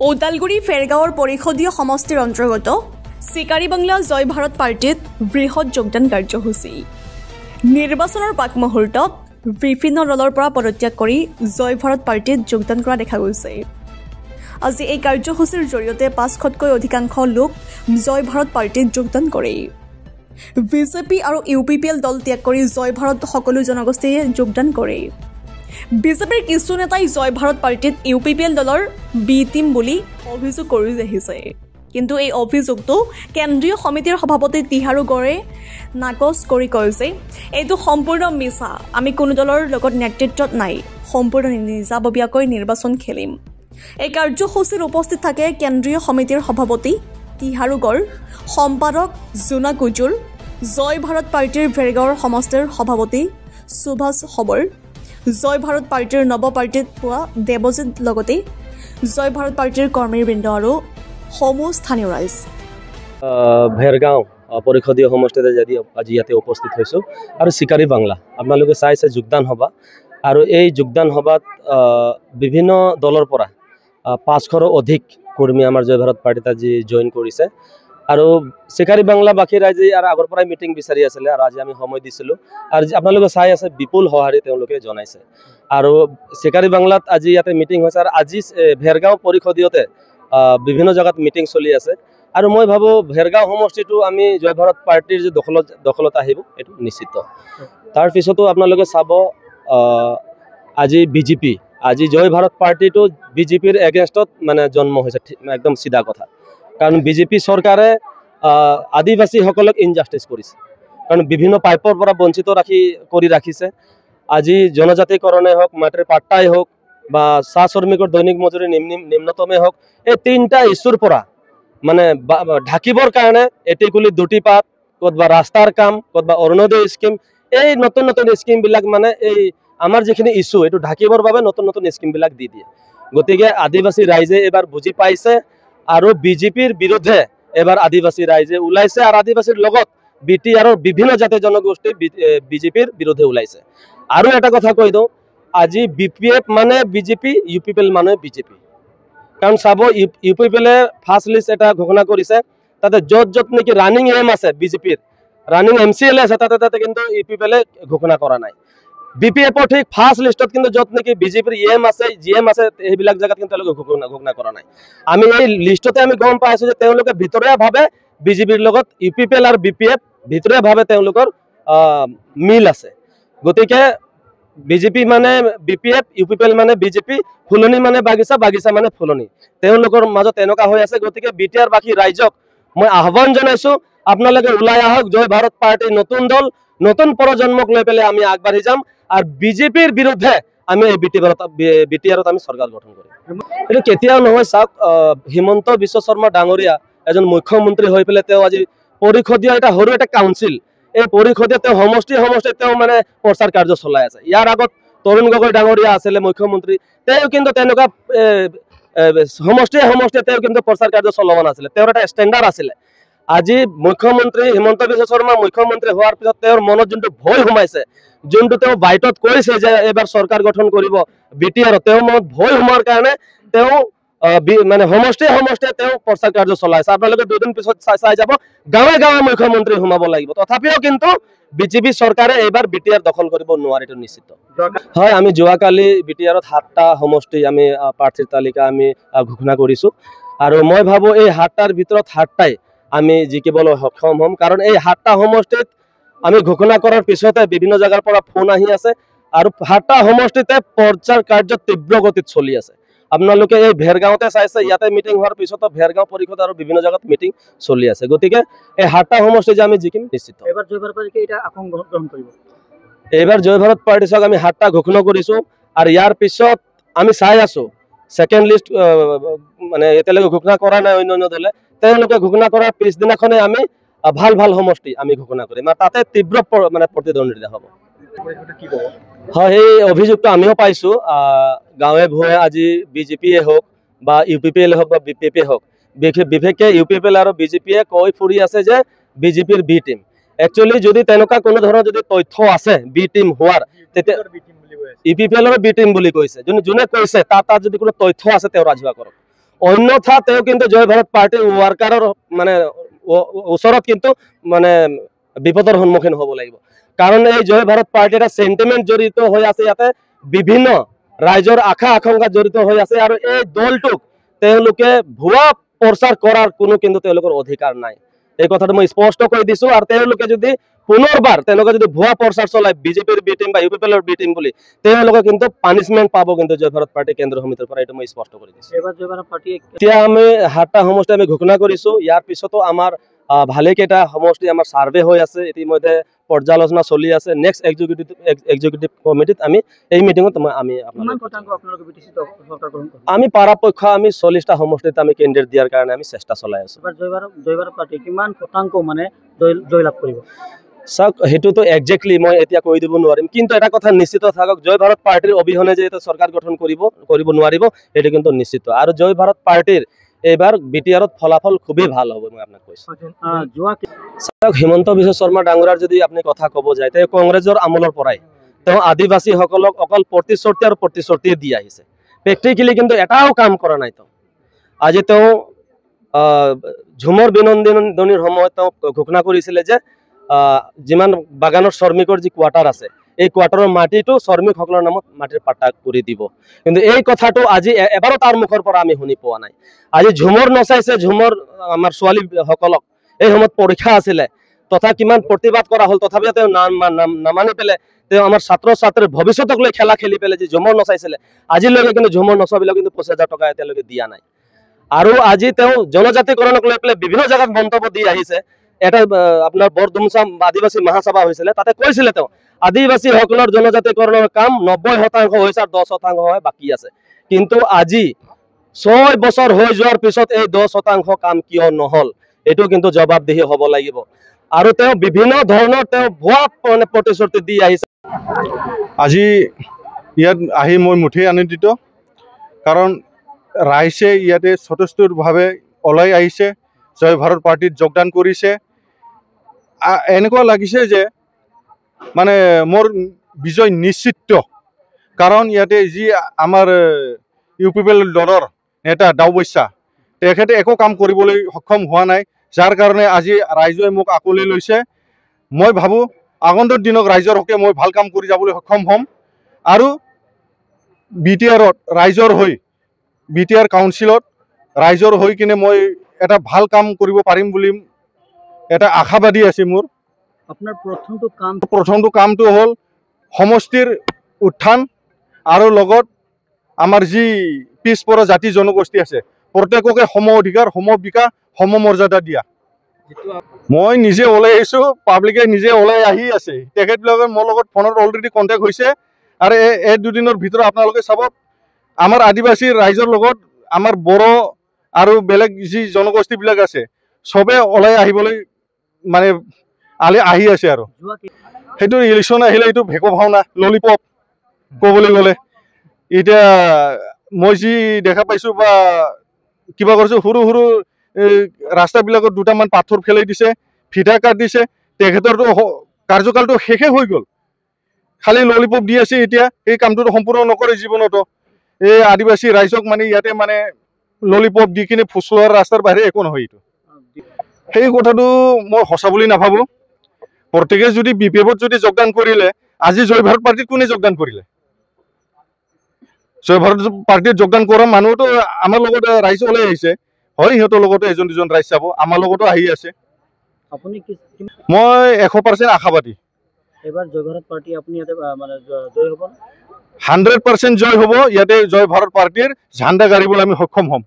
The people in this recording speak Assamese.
ওদালগুৰি ফেৰগাঁৱৰ পৰিষদীয় সমষ্টিৰ অন্তৰ্গত চিকাৰী বাংলা জয় ভাৰত পাৰ্টিত বৃহৎ যোগদান কাৰ্যসূচী। নিৰ্বাচনৰ পাক মুহূৰ্তত বিভিন্ন দলৰ পৰা পদত্যাগ কৰি জয় ভাৰত পাৰ্টিত যোগদান কৰা দেখা গৈছে। আজি এই কাৰ্যসূচীৰ জৰিয়তে ৫০০তকৈ অধিকাংশ লোক জয় ভাৰত পাৰ্টিত যোগদান কৰে। বিজেপি আৰু UPPL দল ত্যাগ কৰি জয় ভাৰত সকলো জনগোষ্ঠীয়ে যোগদান কৰে। বিজেপিৰ কিছু নেতাই জয় ভাৰত পাৰ্টিত UPPL দলৰ বি টিম বুলি অভিযোগ কৰি আহিছে। কিন্তু এই অভিযোগটো কেন্দ্ৰীয় সমিতিৰ সভাপতি তিহাৰু গড়ে নাকচ কৰি কয় যে এইটো সম্পূৰ্ণ মিছা, আমি কোনো দলৰ লগত নেতৃত্বত নাই, সম্পূৰ্ণ নিজাববীয়াকৈ নিৰ্বাচন খেলিম। এই কাৰ্যসূচীত উপস্থিত থাকে কেন্দ্ৰীয় সমিতিৰ সভাপতি তিহাৰু গড়, সম্পাদক জোনা কুজুল, জয় ভাৰত পাৰ্টিৰ ভেৰগাঁৱৰ সমষ্টিৰ সভাপতি সুভাষ সবৰ, জয় ভাৰত পাৰ্টিৰ নৱ পাৰ্টিত পোৱা দেৱজিৎ লগতে জয় ভাৰত পাৰ্টিৰ কৰ্মীবৃন্দ আৰু সমূহ স্থানীয় ৰাইজ। ভেৰগাঁও পৰিষদীয় সমষ্টিতে আজি ইয়াতে উপস্থিত হৈছোঁ আৰু চিকাৰী বাংলা আপোনালোকে চাইছে যোগদান সভা, আৰু এই যোগদান সভাত বিভিন্ন দলৰ পৰা ৫০০ৰো অধিক কৰ্মী আমাৰ জয় ভাৰত পাৰ্টিত আজি জইন কৰিছে। আৰু চিকাৰী বাংলাবাসী ৰাইজে আৰু আগৰ পৰাই মিটিং বিচাৰি আছিলে, আৰু আজি আমি সময় দিছিলোঁ, আৰু আপোনালোকে চাই আছে বিপুল সঁহাৰি তেওঁলোকে জনাইছে। আৰু চিকাৰী বাংলাত আজি ইয়াতে মিটিং হৈছে, আৰু আজি ভেৰগাঁও পৰিষদীয়তে বিভিন্ন জেগাত মিটিং চলি আছে। আৰু মই ভাবোঁ ভেৰগাঁও সমষ্টিটো আমি জয় ভাৰত পাৰ্টিৰ যে দখলত আহিব এইটো নিশ্চিত। তাৰপিছতো আপোনালোকে চাব আজি বিজেপি, আজি জয় ভাৰত পাৰ্টিটো বিজেপিৰ এগেইনষ্টত মানে জন্ম হৈছে, একদম চিধা কথা। কাৰণ বিজেপি চৰকাৰে আদিবাসীসকলক ইনজাষ্টিছ কৰিছে, কাৰণ বিভিন্ন পাইপৰ পৰা বঞ্চিত কৰি ৰাখিছে। আজি জনজাতিকৰণে হওক, মাটিৰ পাট্টাই হওক, বা চাহ শ্ৰমিকৰ দৈনিক মজুৰি নিম্নতমে হওক, এই তিনিটা ইছ্যুৰ পৰা মানে ঢাকিবৰ কাৰণে এটিকুলি দুটি পাত, ক'তবা ৰাস্তাৰ কাম, ক'তবা অৰুণোদয় স্কিম, এই নতুন নতুন স্কিমবিলাক মানে এই আমাৰ যিখিনি ইছ্যু এইটো ঢাকিবৰ বাবে নতুন নতুন স্কিমবিলাক দি দিয়ে। গতিকে আদিবাসী ৰাইজে এইবাৰ বুজি পাইছে, আৰু বিজেপিৰ বিৰুদ্ধে এবাৰ আদিবাসী ৰাইজে ওলাইছে, আৰু আদিবাসীৰ লগত BTR বিভিন্ন জাতি জনগোষ্ঠী বিজেপিৰ বিৰুদ্ধে ওলাইছে। আৰু এটা কথা কৈ দিওঁ, আজি BPF মানে বিজেপি, UPPL মানে বিজেপি। কাৰণ চাব UPPLে ফাৰ্ষ্ট লিষ্ট এটা ঘোষণা কৰিছে, তাতে য'ত য'ত নেকি ৰানিং এম আছে বিজেপিৰ, ৰানিং MCL আছে, তাতে কিন্তু UPPLে ঘোষণা কৰা নাই। BPFৰ ঠিক ফাৰ্ষ্ট লিষ্টত কিন্তু য'ত নেকি বিজেপিৰ EM আছে, GM আছে, সেইবিলাক জেগাত কিন্তু তেওঁলোকে ঘোষণা কৰা নাই। আমি এই লিষ্টতে আমি গম পাইছোঁ যে তেওঁলোকে ভিতৰুৱাভাৱে বিজেপিৰ লগত UPPL আৰু BPF ভিতৰুৱাভাৱে তেওঁলোকৰ মিল আছে। গতিকে বিজেপি মানে BPF, UPPL মানে বিজেপি, ফুলনি মানে বাগিচা, বাগিচা মানে ফুলনি, তেওঁলোকৰ মাজত এনেকুৱা হৈ আছে। গতিকে BTR বাসী ৰাইজক মই আহ্বান জনাইছোঁ, আপোনালোকে ওলাই আহক, জয় ভাৰত পাৰ্টি নতুন দল, নতুন প্ৰজন্মক লৈ পেলাই আমি আগবাঢ়ি যাম, আৰু বিজেপিৰ বিৰুদ্ধে আমি এই BTRত আমি চৰকাৰ গঠন কৰিম। এইটো কেতিয়াও নহয়। চাওক, হিমন্ত বিশ্ব শৰ্মা ডাঙৰীয়া এজন মুখ্যমন্ত্ৰী হৈ পেলাই তেওঁ আজি পৰিষদীয় এটা সৰু এটা কাউন্সিল, এই পৰিষদীয় তেওঁ সমষ্টি তেওঁ মানে প্ৰচাৰ কাৰ্য চলাই আছে। ইয়াৰ আগত তৰুণ গগৈ ডাঙৰীয়া আছিলে মুখ্যমন্ত্ৰী, তেওঁ কিন্তু তেনেকুৱা সমষ্টিয়ে তেওঁ কিন্তু প্ৰচাৰ কাৰ্য চলোৱা নাছিলে, তেওঁৰ এটা ষ্টেণ্ডাৰ্ড আছিলে। আজি মুখ্যমন্ত্ৰী হিমন্ত বিশ্ব শৰ্মা মুখ্যমন্ত্ৰী হোৱাৰ পিছত তেওঁৰ মনত যোনটো ভয় সোমাইছে, যোনটো তেওঁ বাইটত কৈছে যে এইবাৰ চৰকাৰ গঠন কৰিব BTR, তেওঁৰ মনত ভয় সোমোৱাৰ কাৰণে তেওঁ মানে সমষ্টিয়ে তেওঁ প্ৰচাৰ কাৰ্য চলাইছে। আপোনালোকে দুদিন পিছত চাই যাব, গাঁৱে গাঁৱে মুখ্যমন্ত্ৰী সোমাব লাগিব। তথাপিও কিন্তু বিজেপি চৰকাৰে এইবাৰ BTR দখল কৰিব নোৱাৰিটো নিশ্চিত। হয়, আমি যোৱাকালি BTRত 7টা সমষ্টি আমি প্ৰাৰ্থীৰ তালিকা আমি ঘোষণা কৰিছোঁ, আৰু মই ভাবোঁ এই 7টাৰ ভিতৰত 7টাই আমি জিকিবলৈ সক্ষম হ'ম। কাৰণ এই 7টা সমষ্টিত আমি ঘোষণা কৰাৰ পিছতে বিভিন্ন জেগাৰ পৰা ফোন আহি আছে, আৰু 7টা সমষ্টিতে প্ৰচাৰ কাৰ্য তীব্ৰ গতিত চলি আছে। আপোনালোকে এই ভেৰগাঁৱতে চাইছে, ইয়াতে মিটিং হোৱাৰ পিছতো ভেৰগাঁও পৰিষদ আৰু বিভিন্ন জেগাত মিটিং চলি আছে। গতিকে এই 7টা সমষ্টি যে আমি জিকিম নিশ্চিত। এইবাৰ জয় ভাৰত পাৰ্টি চাওক, আমি 7টা ঘোষণা কৰিছোঁ, আৰু ইয়াৰ পিছত আমি চাই আছোঁ ছেকেণ্ড লিষ্ট মানে এতিয়ালৈকে ঘোষণা কৰা নাই অন্য দলে, তেওঁলোকে ঘোষণা কৰাৰ পিছদিনাখনে আমি ভাল সমষ্টি আমি ঘোষণা কৰিম, আৰু তাতে তীব্ৰ মানে প্ৰতিদ্বন্দ্বিতা হ'ব। হয়, এই অভিযোগটো আমিও পাইছোঁ। গাঁৱে ভূঞে আজি বিজেপিয়ে হওক বা UPPL হওক বা BPP হওক, বিশেষকৈ UPPL আৰু BJPয়ে কৈ ফুৰি আছে যে বিজেপিৰ B টিম। একচুৱেলি যদি তেনেকুৱা কোনো ধৰণৰ যদি তথ্য আছে B টিম হোৱাৰ, তেতিয়া UPPL B টিম বুলি কৈছে। যোনে কৈছে তাত যদি কোনো তথ্য আছে তেওঁ ৰাজহুৱা কৰক। অন্যথা তেওঁ কিন্তু জয় ভাৰত পাৰ্টিৰ ৱাৰ্কাৰৰ মানে ওচৰত কিন্তু মানে বিপদৰ সন্মুখীন হ'ব লাগিব। কাৰণ এই জয় ভাৰত পাৰ্টিৰ এটা চেণ্টিমেণ্ট জড়িত হৈ আছে, ইয়াতে বিভিন্ন ৰাইজৰ আশা আকাংক্ষা জড়িত হৈ আছে, আৰু এই দলটোক তেওঁলোকে ভুৱা প্ৰচাৰ কৰাৰ কোনো কিন্তু তেওঁলোকৰ অধিকাৰ নাই। এই কথাটো মই স্পষ্ট কৰি দিছো। আৰু তেওঁলোকে যদি পুনৰবাৰ তেওঁলোকে যদি ভুৱা প্ৰচাৰ চলায় বিজেপিৰ বি টিম বা ইউ পি পি এলৰ বি টিম বুলি, তেওঁলোকে কিন্তু পানিছমেণ্ট পাব কিন্তু জয় ভাৰত পাৰ্টি কেন্দ্ৰীয় সমিতিৰ পৰা, এইটো মই স্পষ্ট কৰি দিছো। এতিয়া আমি 7টা সমষ্টি আমি ঘোষণা কৰিছো। ইয়াৰ পিছতো আমাৰ ভালেকেইটা সমষ্টি আমাৰ ছাৰ্ভে হৈ আছে, ইতিমধ্যে পৰ্যালোচনা চলি আছে। নেক্সট এক্সিকিউটিভ কমিটিত আমি এই মিটিঙত আমি পৰাপক্ষ আমি 40টা সমষ্টিত আমি কেন্দ্ৰীয় দিয়াৰ কাৰণে আমি চেষ্টা চলাই আছো। চাওক, সেইটোতো একজেক্টলি মই এতিয়া কৈ দিব নোৱাৰিম, কিন্তু এটা কথা নিশ্চিত থাকক, জয় ভাৰত পাৰ্টিৰ অবিহনে যে চৰকাৰ গঠন কৰিব নোৱাৰিব, এইটো কিন্তু নিশ্চিত। আৰু জয় ভাৰত পাৰ্টিৰ এইবাৰ বিটিআৰত ফলাফল খুবেই ভাল হ'ব, মই আপোনাক কৈছো। চাওক, হিমন্ত বিশ্ব শৰ্মা ডাঙৰীয়াৰ যদি আপুনি কথা ক'ব যায়, তেওঁ কংগ্ৰেছৰ আমলৰ পৰাই তেওঁ আদিবাসীসকলক অকল প্ৰতিশ্ৰুতি আৰু প্ৰতিশ্ৰুতি দি আহিছে, প্ৰেক্টিকেলি কিন্তু এটাও কাম কৰা নাই। তেওঁ আজি তেওঁ ঝুমৰ বিনন্দনীৰ সময়ত তেওঁ ঘোষণা কৰিছিলে যে যিমান বাগানৰ শ্ৰমিকৰ যি কোৱাৰ্টাৰ আছে, এই কোৱাৰ্টাৰৰ মাটিটো শ্ৰমিকসকলৰ নামত মাটিৰ পাট্টা কৰি দিব। কিন্তু এই কথাটো আজি এবাৰো তাৰ মুখৰ পৰা আমি শুনি পোৱা নাই। আজি ঝুমৰ নচাইছে, ঝুমৰ আমাৰ ছোৱালীসকলক এই সময়ত পৰীক্ষা আছিলে, তথা কিমান প্ৰতিবাদ কৰা হ'ল, তথাপিও তেওঁ নামানি পেলাই তেওঁ আমাৰ ছাত্ৰ ছাত্ৰীৰ ভৱিষ্যতক লৈ খেলা খেলি পেলাই যি ঝুমৰ নচাইছিলে, আজিলৈকে কিন্তু ঝুমৰ নচোৱাবিলাক কিন্তু 25,000 টকা এতিয়ালৈকে দিয়া নাই। আৰু আজি তেওঁ জনজাতিকৰণক লৈ পেলাই বিভিন্ন জেগাত মন্তব্য দি আহিছে। এটা আপোনাৰ বৰডুমচা আদিবাসী মহাসভা হৈছিলে, তাতে কৈছিলে তেওঁ আদিবাসীসকলৰ জনজাতিকৰণৰ কাম 90% হৈছে আৰু 10% বাকী আছে। কিন্তু আজি 6 বছৰ হৈ যোৱাৰ পিছত এই 10% কাম কিয় নহল, এইটো কিন্তু জবাবদিহি হ'ব লাগিব। আৰু তেওঁ বিভিন্ন ধৰণৰ তেওঁ ভুৱা প্ৰতিশ্ৰুতি দি আহিছে। আজি ইয়াত আহি মই মুঠেই আনন্দিত, কাৰণ ৰাইজে ইয়াতে স্বতঃস্ফূৰ্তভাৱে ওলাই আহিছে, জয় ভাৰত পাৰ্টিত যোগদান কৰিছে। এনেকুৱা লাগিছে যে মানে মোৰ বিজয় নিশ্চিত, কাৰণ ইয়াতে যি আমাৰ ইউ পি পি এল দলৰ নেতা ডাওবৈচা, তেখেতে একো কাম কৰিবলৈ সক্ষম হোৱা নাই, যাৰ কাৰণে আজি ৰাইজে মোক আকোৱালি লৈছে। মই ভাবোঁ আগন্তুক দিনত ৰাইজৰ হকে মই ভাল কাম কৰি যাবলৈ সক্ষম হ'ম, আৰু বিটিআৰত ৰাইজৰ হৈ বিটিআৰ কাউন্সিলত ৰাইজৰ হৈ কিনে মই এটা ভাল কাম কৰিব পাৰিম বুলি এটা আশাবাদী আছে মোৰ। আপোনাৰ প্ৰথমটো কামটো হ'ল সমষ্টিৰ উত্থান, আৰু লগত আমাৰ যি পিছপৰা জাতি জনগোষ্ঠী আছে প্ৰত্যেককে সম অধিকাৰ, সম বিকাশ, সম মৰ্যাদা দিয়া। মই নিজে ওলাই আহিছোঁ, পাব্লিকে নিজে ওলাই আহি আছে, তেখেতলোকে মোৰ লগত ফোনত অলৰেডি কণ্টেক্ট হৈছে। আৰু এই দুদিনৰ ভিতৰত আপোনালোকে চাব, আমাৰ আদিবাসী ৰাইজৰ লগত আমাৰ বড়ো আৰু বেলেগ যি জনগোষ্ঠীবিলাক আছে চবে ওলাই আহিবলৈ মানে আহি আছে। আৰু সেইটো ইলেকশ্যন আহিলে এইটো ভেকু ভাওনা, ললিপপ ক'বলৈ গ'লে। এতিয়া মই যি দেখা পাইছোঁ বা কিবা কৰিছোঁ, সৰু সৰু ৰাস্তাবিলাকত দুটামান পাথৰ ফেলাই দিছে, ফিটা কাট দিছে, তেখেতৰতো কাৰ্যকালটো শেষে হৈ গ'ল, খালি ললিপপ দি আছে। এতিয়া এই কামটোতো সম্পূৰ্ণ নকৰে জীৱনতো। এই আদিবাসী ৰাইজক মানে ইয়াতে মানে ললিপপ দি কিনে ফুচলোৱাৰ ৰাস্তাৰ বাহিৰে একো নহয়। এইটো সেই কথাটো মই সঁচা বুলি নাভাবোঁ। প্ৰত্যেকে যদি বি পি এফত যদি যোগদান কৰিলে, আজি জয় ভাৰত পাৰ্টিত কোনে যোগদান কৰিলে? জয় ভাৰত পাৰ্টিত যোগদান কৰা মানুহতো আমাৰ লগত ৰাইজ ওলাই আহিছে, হয়, সিহঁতৰ লগতো এজন দুজন ৰাইজ চাব, আমাৰ লগতো আহি আছে। মই 100% আশাবাদী। এবাৰ জয় ভাৰত পাৰ্টি আপুনি ইয়াতে মানে জয় হ'ব, 100% জয় হ'ব। ইয়াতে জয় ভাৰত পাৰ্টিৰ ঝাণ্ডা গাড়িবলৈ আমি সক্ষম হ'ম।